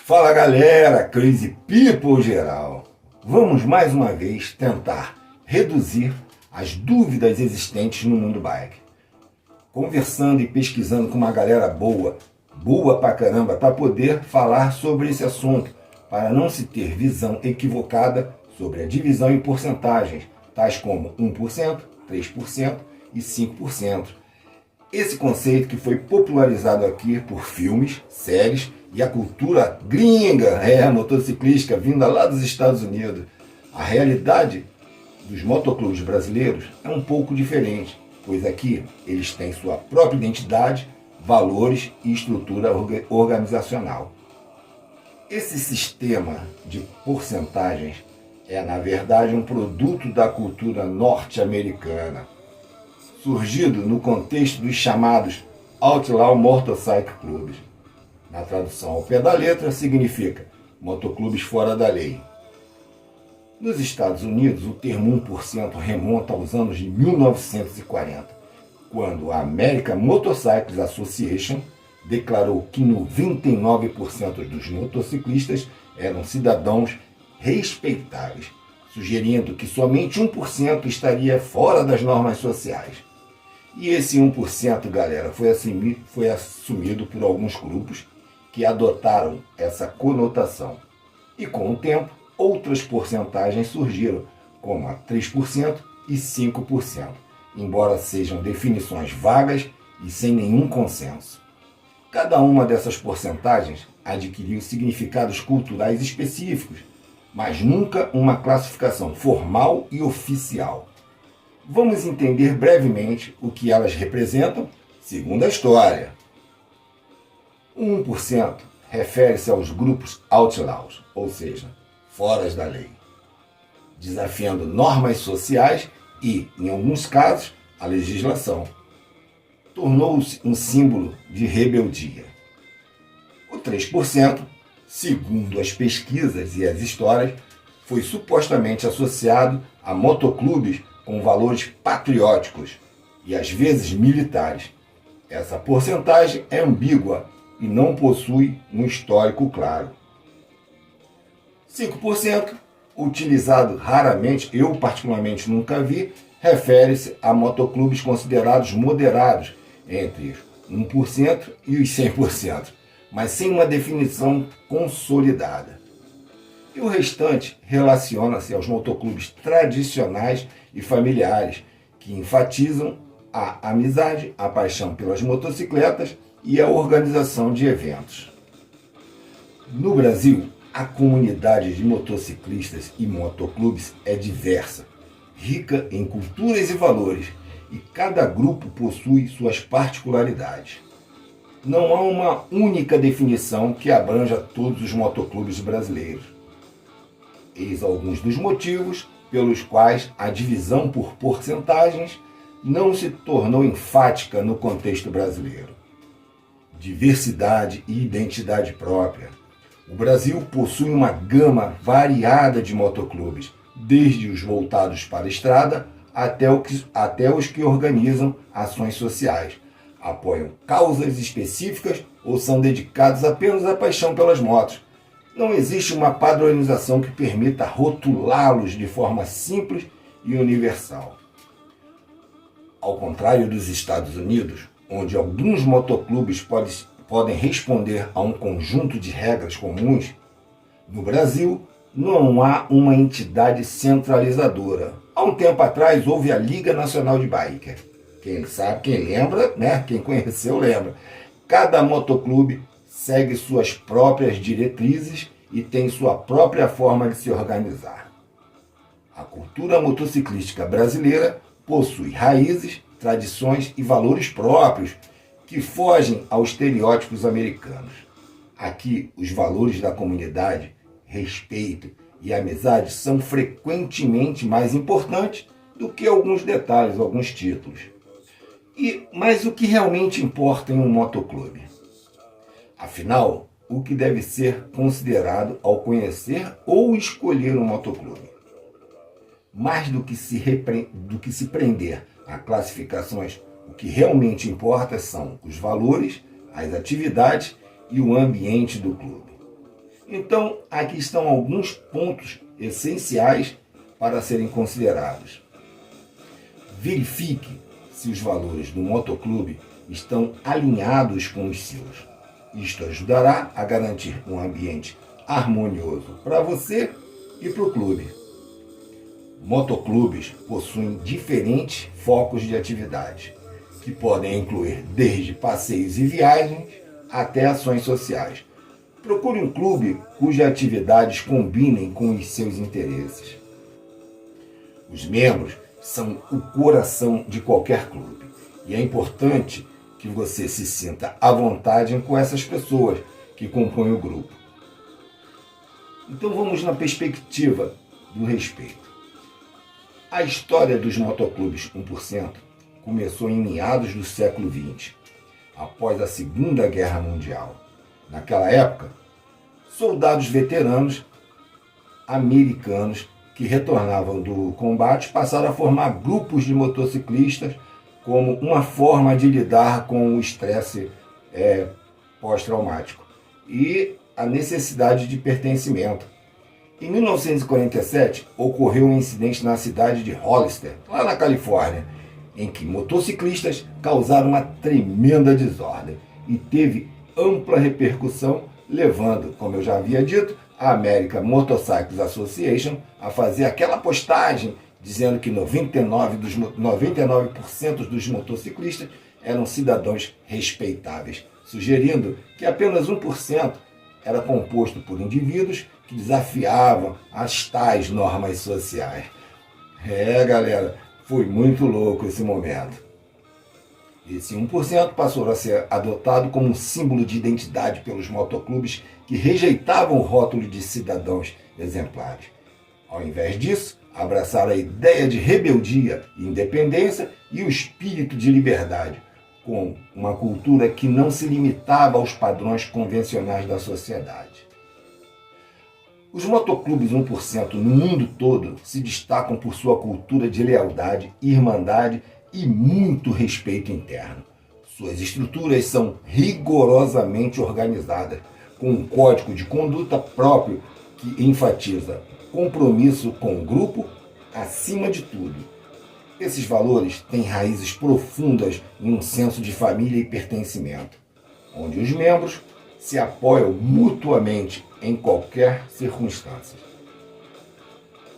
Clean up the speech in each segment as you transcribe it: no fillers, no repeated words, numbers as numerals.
Fala galera, Crazy People geral. Vamos mais uma vez tentar reduzir as dúvidas existentes no mundo bike. Conversando e pesquisando com uma galera boa pra caramba, para poder falar sobre esse assunto, para não se ter visão equivocada sobre a divisão em porcentagens, tais como 1%, 3% e 5%. Esse conceito que foi popularizado aqui por filmes, séries e a cultura gringa, motociclística, vinda lá dos Estados Unidos. A realidade dos motoclubes brasileiros é um pouco diferente, pois aqui eles têm sua própria identidade, valores e estrutura organizacional. Esse sistema de porcentagens é, na verdade, um produto da cultura norte-americana, surgido no contexto dos chamados Outlaw Motorcycle Clubs. Na tradução ao pé da letra, significa motoclubes fora da lei. Nos Estados Unidos, o termo 1% remonta aos anos de 1940, quando a American Motorcycle Association declarou que 99% dos motociclistas eram cidadãos respeitáveis, sugerindo que somente 1% estaria fora das normas sociais. E esse 1%, galera, foi assumido por alguns grupos que adotaram essa conotação. E com o tempo, outras porcentagens surgiram, como a 3% e 5%, embora sejam definições vagas e sem nenhum consenso. Cada uma dessas porcentagens adquiriu significados culturais específicos, mas nunca uma classificação formal e oficial. Vamos entender brevemente o que elas representam, segundo a história. O 1% refere-se aos grupos outlaws, ou seja, foras da lei, desafiando normas sociais e, em alguns casos, a legislação. Tornou-se um símbolo de rebeldia. O 3%, segundo as pesquisas e as histórias, foi supostamente associado a motoclubes com valores patrióticos e às vezes militares. Essa porcentagem é ambígua e não possui um histórico claro. 5%, utilizado raramente, eu particularmente nunca vi, refere-se a motoclubes considerados moderados, entre 1% e os 100%, mas sem uma definição consolidada. E o restante relaciona-se aos motoclubes tradicionais e familiares, que enfatizam a amizade, a paixão pelas motocicletas e a organização de eventos. No Brasil, a comunidade de motociclistas e motoclubes é diversa, rica em culturas e valores, e cada grupo possui suas particularidades. Não há uma única definição que abranja todos os motoclubes brasileiros. Eis alguns dos motivos pelos quais a divisão por porcentagens não se tornou enfática no contexto brasileiro. Diversidade e identidade própria. O Brasil possui uma gama variada de motoclubes, desde os voltados para a estrada até os que organizam ações sociais, apoiam causas específicas ou são dedicados apenas à paixão pelas motos. Não existe uma padronização que permita rotulá-los de forma simples e universal. Ao contrário dos Estados Unidos, onde alguns motoclubes podem responder a um conjunto de regras comuns, no Brasil não há uma entidade centralizadora. Há um tempo atrás houve a Liga Nacional de Biker. Quem sabe, quem lembra, quem conheceu lembra. Cada motoclube segue suas próprias diretrizes e tem sua própria forma de se organizar. A cultura motociclística brasileira possui raízes, tradições e valores próprios que fogem aos estereótipos americanos. Aqui, os valores da comunidade, respeito e amizade são frequentemente mais importantes do que alguns detalhes, alguns títulos. Mas o que realmente importa em um motoclube? Afinal, o que deve ser considerado ao conhecer ou escolher um motoclube? Mais do que se prender a classificações, o que realmente importa são os valores, as atividades e o ambiente do clube. Então, aqui estão alguns pontos essenciais para serem considerados. Verifique se os valores do motoclube estão alinhados com os seus. Isto ajudará a garantir um ambiente harmonioso para você e para o clube. Motoclubes possuem diferentes focos de atividade, que podem incluir desde passeios e viagens até ações sociais. Procure um clube cujas atividades combinem com os seus interesses. Os membros são o coração de qualquer clube e é importante que você se sinta à vontade com essas pessoas que compõem o grupo. Então vamos na perspectiva do respeito. A história dos motoclubes 1% começou em meados do século XX, após a Segunda Guerra Mundial. Naquela época, soldados veteranos americanos que retornavam do combate passaram a formar grupos de motociclistas como uma forma de lidar com o estresse pós-traumático e a necessidade de pertencimento. Em 1947, ocorreu um incidente na cidade de Hollister, lá na Califórnia, em que motociclistas causaram uma tremenda desordem e teve ampla repercussão, levando, como eu já havia dito, a American Motorcycle Association a fazer aquela postagem dizendo que 99% dos motociclistas eram cidadãos respeitáveis, sugerindo que apenas 1% era composto por indivíduos que desafiavam as tais normas sociais. Galera, foi muito louco esse momento. Esse 1% passou a ser adotado como um símbolo de identidade pelos motoclubes que rejeitavam o rótulo de cidadãos exemplares. Ao invés disso, abraçaram a ideia de rebeldia, independência e o espírito de liberdade, com uma cultura que não se limitava aos padrões convencionais da sociedade. Os motoclubes 1% no mundo todo se destacam por sua cultura de lealdade, irmandade e muito respeito interno. Suas estruturas são rigorosamente organizadas, com um código de conduta próprio que enfatiza compromisso com o grupo acima de tudo. Esses valores têm raízes profundas em um senso de família e pertencimento, onde os membros se apoiam mutuamente em qualquer circunstância.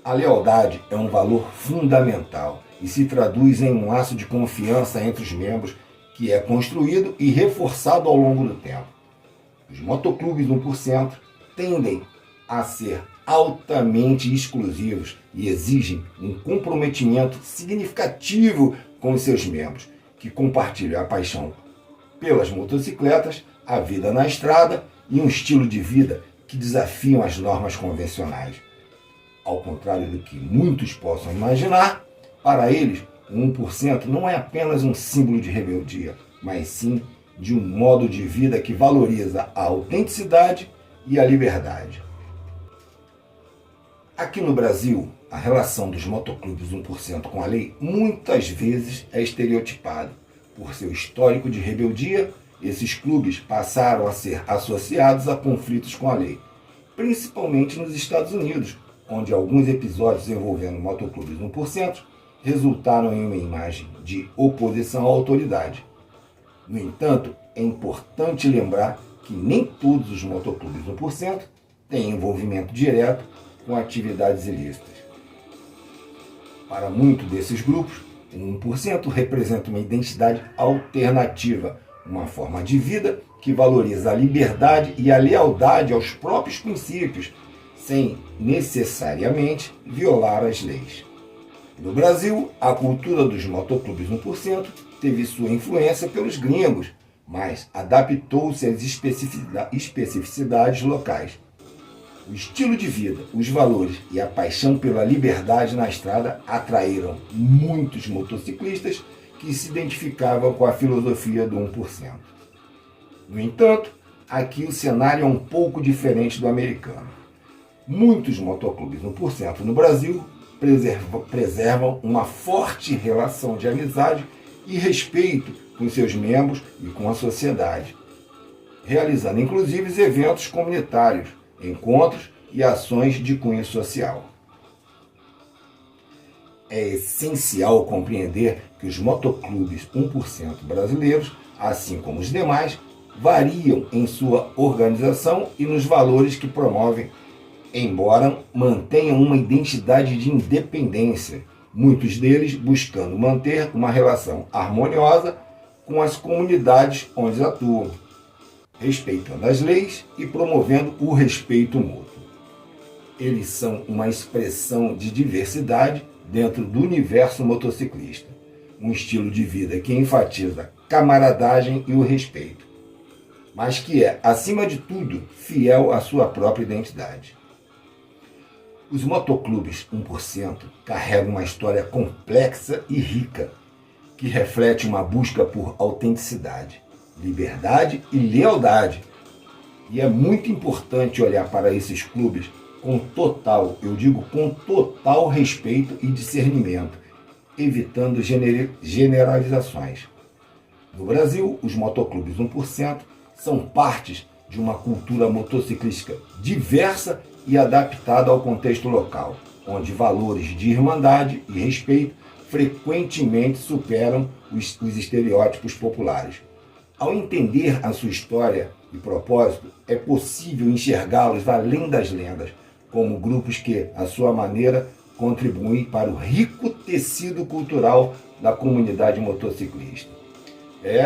A lealdade é um valor fundamental e se traduz em um laço de confiança entre os membros que é construído e reforçado ao longo do tempo. Os motoclubes 1% tendem a ser altamente exclusivos e exigem um comprometimento significativo com os seus membros, que compartilham a paixão pelas motocicletas, a vida na estrada e um estilo de vida que desafiam as normas convencionais. Ao contrário do que muitos possam imaginar, para eles, o 1% não é apenas um símbolo de rebeldia, mas sim de um modo de vida que valoriza a autenticidade e a liberdade. Aqui no Brasil, a relação dos motoclubes 1% com a lei muitas vezes é estereotipada. Por seu histórico de rebeldia, esses clubes passaram a ser associados a conflitos com a lei, principalmente nos Estados Unidos, onde alguns episódios envolvendo motoclubes 1% resultaram em uma imagem de oposição à autoridade. No entanto, é importante lembrar que nem todos os motoclubes 1% têm envolvimento direto com atividades ilícitas. Para muitos desses grupos, o 1% representa uma identidade alternativa, uma forma de vida que valoriza a liberdade e a lealdade aos próprios princípios, sem necessariamente violar as leis. No Brasil, a cultura dos motoclubes 1% teve sua influência pelos gringos, mas adaptou-se às especificidades locais. O estilo de vida, os valores e a paixão pela liberdade na estrada atraíram muitos motociclistas que se identificavam com a filosofia do 1%. No entanto, aqui o cenário é um pouco diferente do americano. Muitos motoclubes 1% no Brasil preservam uma forte relação de amizade e respeito com seus membros e com a sociedade, realizando inclusive eventos comunitários encontros e ações de cunho social. É essencial compreender que os motoclubes 1% brasileiros, assim como os demais, variam em sua organização e nos valores que promovem, embora mantenham uma identidade de independência, muitos deles buscando manter uma relação harmoniosa com as comunidades onde atuam, respeitando as leis e promovendo o respeito mútuo. Eles são uma expressão de diversidade dentro do universo motociclista, um estilo de vida que enfatiza a camaradagem e o respeito, mas que é, acima de tudo, fiel à sua própria identidade. Os motoclubes 1% carregam uma história complexa e rica, que reflete uma busca por autenticidade, liberdade e lealdade. E é muito importante olhar para esses clubes com total, eu digo com total respeito e discernimento, evitando generalizações. No Brasil, os motoclubes 1% são partes de uma cultura motociclística diversa e adaptada ao contexto local, onde valores de irmandade e respeito frequentemente superam os estereótipos populares. Ao entender a sua história e propósito, é possível enxergá-los além das lendas, como grupos que, à sua maneira, contribuem para o rico tecido cultural da comunidade motociclista.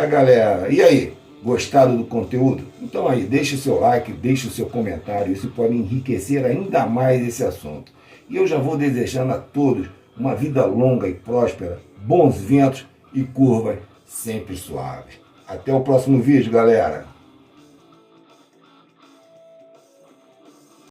Galera, e aí? Gostaram do conteúdo? Então aí, deixe o seu like, deixe o seu comentário, isso pode enriquecer ainda mais esse assunto. E eu já vou desejando a todos uma vida longa e próspera, bons ventos e curvas sempre suaves. Até o próximo vídeo, galera!